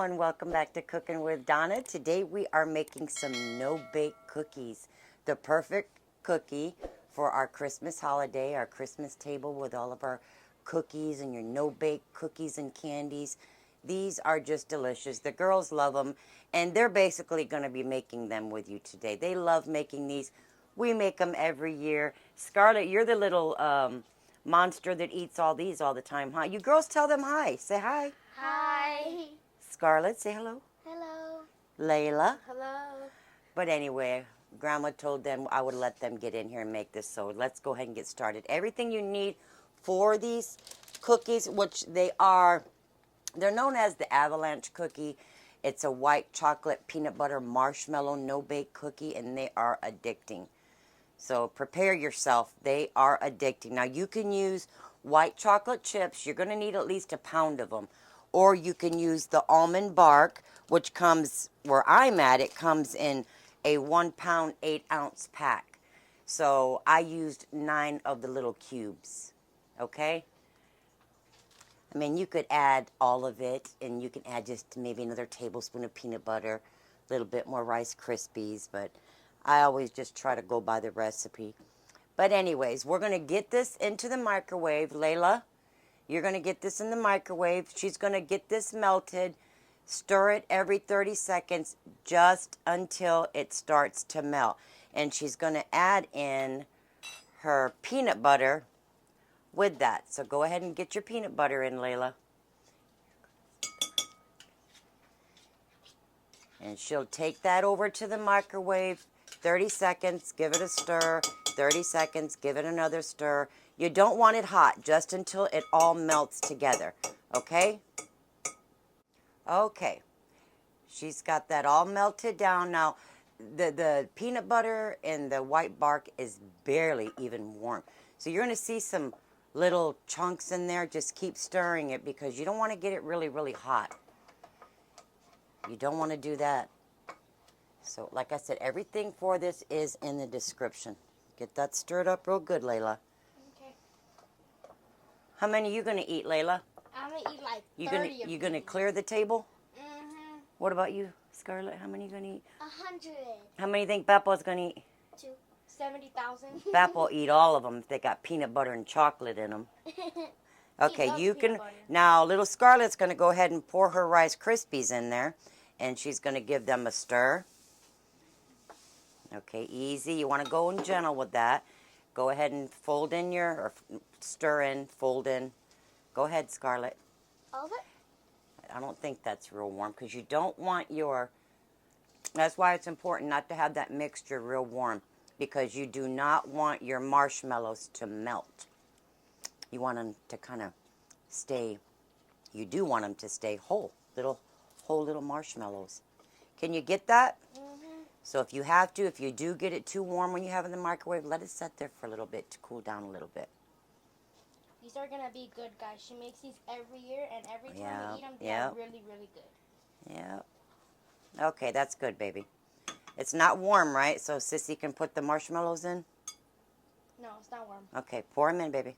everyone, welcome back to Cooking with Donna. Today we are making some no-bake cookies. The perfect cookie for our Christmas holiday, our Christmas table with all of our cookies and your no-bake cookies and candies. These are just delicious. The girls love them, and they're basically going to be making them with you today. They love making these. We make them every year. Scarlett, you're the little monster that eats all these all the time, huh? You girls tell them hi. Say hi. Hi. Scarlett, say hello. Hello. Layla. Hello. But anyway, Grandma told them I would let them get in here and make this, so let's go ahead and get started. Everything you need for these cookies, which they're known as the avalanche cookie. It's a white chocolate peanut butter marshmallow no-bake cookie, and they are addicting. So prepare yourself. They are addicting. Now you can use white chocolate chips. You're going to need at least a pound of them. Or you can use the almond bark, which comes, where I'm at, it comes in a 1 pound, 8 ounce pack. So I used 9 of the little cubes. Okay? I mean, you could add all of it, and you can add just maybe another tablespoon of peanut butter, a little bit more Rice Krispies, but I always just try to go by the recipe. But anyways, we're going to get this into the microwave. Layla, you're going to get this in the microwave. She's going to get this melted. Stir it every 30 seconds just until it starts to melt. And she's going to add in her peanut butter with that. So go ahead and get your peanut butter in, Layla. And she'll take that over to the microwave. 30 seconds, give it a stir. 30 seconds, give it another stir. You don't want it hot, just until it all melts together, okay? Okay, she's got that all melted down. Now, the peanut butter and the white bark is barely even warm. So you're going to see some little chunks in there. Just keep stirring it because you don't want to get it really, really hot. You don't want to do that. So, like I said, everything for this is in the description. Get that stirred up real good, Layla. Okay. How many are you going to eat, Layla? I'm going to eat like 30 You going to clear the table? Mm-hmm. What about you, Scarlett? How many are you going to eat? 100. How many do you think Beppo's going to eat? 70,000. Beppo will eat all of them if they got peanut butter and chocolate in them. Okay, you can... Now, little Scarlett's going to go ahead and pour her Rice Krispies in there. And she's going to give them a stir. Okay, easy. You want to go in gentle with that. Go ahead and fold in or stir in, fold in. Go ahead, Scarlett. All of it? I don't think that's real warm because you don't want that's why it's important not to have that mixture real warm, because you do not want your marshmallows to melt. You want them to kind of you do want them to stay whole little marshmallows. Can you get that? Mm-hmm. So if you do get it too warm when you have it in the microwave, let it sit there for a little bit to cool down a little bit. These are going to be good, guys. She makes these every year, and every time we eat them, they Yeah. are really, really good. Yeah. Okay, that's good, baby. It's not warm, right? So Sissy can put the marshmallows in? No, it's not warm. Okay, pour them in, baby.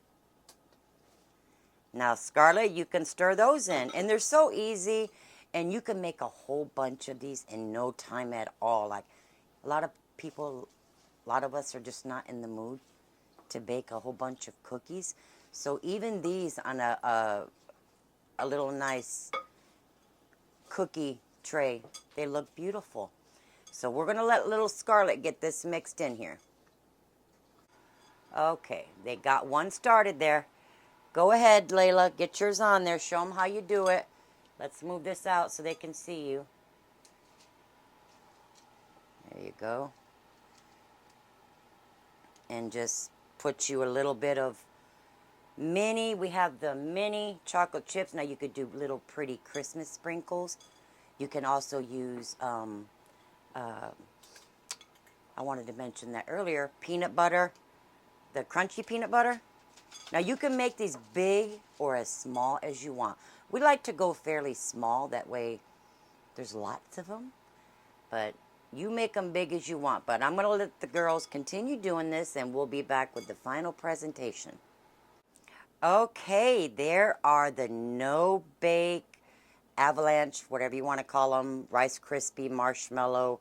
Now, Scarlett, you can stir those in. And they're so easy. And you can make a whole bunch of these in no time at all. Like, a lot of us are just not in the mood to bake a whole bunch of cookies. So even these on a little nice cookie tray, they look beautiful. So we're going to let little Scarlett get this mixed in here. Okay, they got one started there. Go ahead, Layla, get yours on there. Show them how you do it. Let's move this out so they can see you. There you go. And just put you a little bit of we have the mini chocolate chips. Now you could do little pretty Christmas sprinkles. You can also use, I wanted to mention that earlier, peanut butter, the crunchy peanut butter. Now you can make these big or as small as you want. We like to go fairly small, that way there's lots of them. But you make them big as you want. But I'm going to let the girls continue doing this, and we'll be back with the final presentation. Okay, there are the no-bake avalanche, whatever you want to call them, Rice Krispie, marshmallow,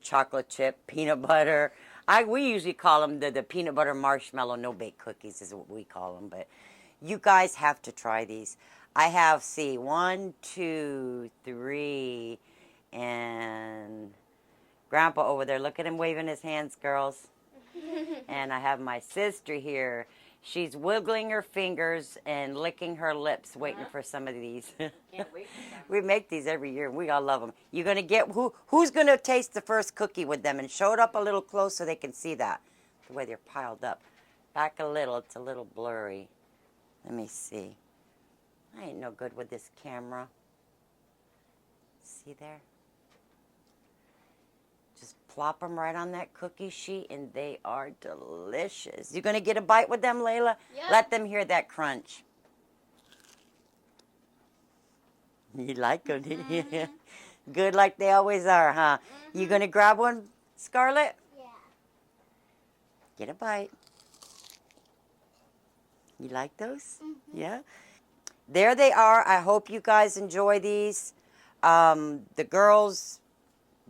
chocolate chip, peanut butter. We usually call them the peanut butter marshmallow no-bake cookies is what we call them. But you guys have to try these. I have, see, 1, 2, 3, and Grandpa over there. Look at him waving his hands, girls. And I have my sister here. She's wiggling her fingers and licking her lips, waiting for some of these. Can't wait. We make these every year, and we all love them. You're gonna get who's gonna taste the first cookie with them, and show it up a little close so they can see that the way they're piled up. Back a little, it's a little blurry. Let me see. I ain't no good with this camera. See there? Just plop them right on that cookie sheet, and they are delicious. You gonna get a bite with them, Layla? Yep. Let them hear that crunch. You like them, didn't you? Good like they always are, huh? You gonna grab one, Scarlett? Yeah. Get a bite. You like those? Yeah? There they are. I hope you guys enjoy these. The girls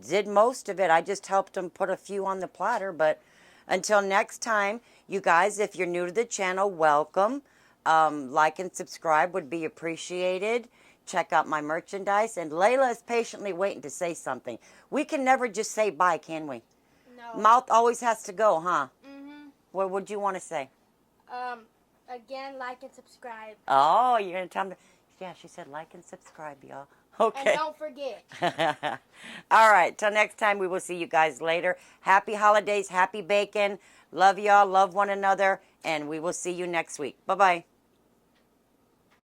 did most of it. I just helped them put a few on the platter. But until next time, you guys, if you're new to the channel, welcome. Like and subscribe would be appreciated. Check out my merchandise. And Layla is patiently waiting to say something. We can never just say bye, can we? No. Mouth always has to go, huh? Mm-hmm. What would you want to say? Again, like and subscribe. Oh, you're going to tell them. Yeah, she said like and subscribe, y'all. Okay. And don't forget. All right. Till next time, we will see you guys later. Happy holidays. Happy bacon. Love y'all. Love one another. And we will see you next week. Bye-bye.